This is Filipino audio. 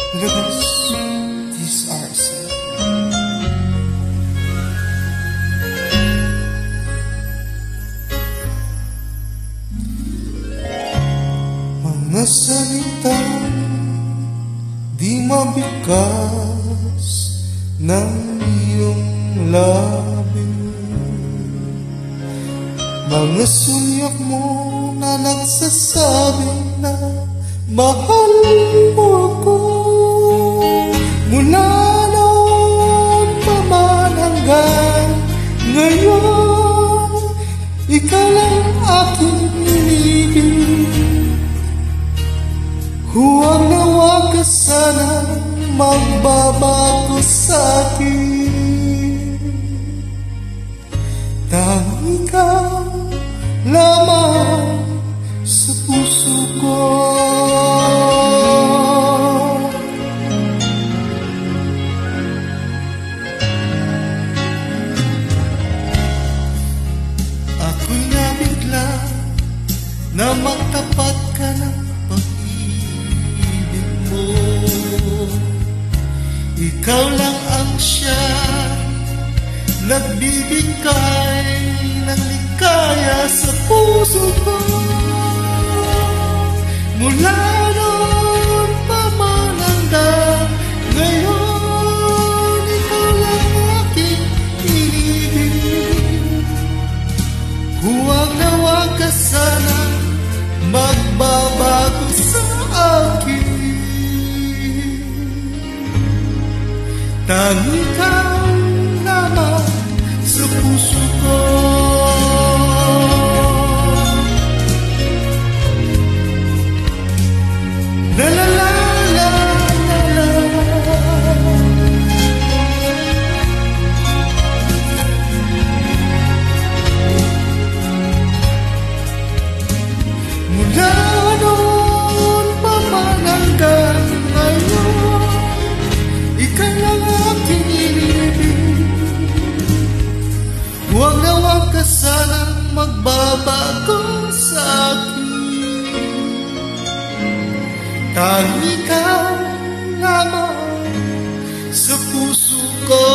Labas, these are sad. Mga salitang di mabikas ng iyong labi, mga sunyak mo na nagsasabi na mahal mo ako. Mula noon pa man hanggang ngayon, ikaw lang aking inibig. Huwag na huwag ka sana magbabago sa'kin. Tanging ikaw lamang sa puso ko. Ako'y nabigla na magtapat ka ng pag-ibig mo. Ikaw lang ang siya nagbibigay ng ligaya sa puso ko. Mula noon pa man hanggang ngayon, ikaw lang aking inibig. Huwag na huwag ka sana magbabago sa akin. Tanging ikaw lamang sa puso ko. La la la la la la. Mula noon pa man hanggang ngayon, ikaw lang aking inibig. Huwag na huwag ka sanang magbabago sa akin. Tanging ikaw lamang sa puso ko.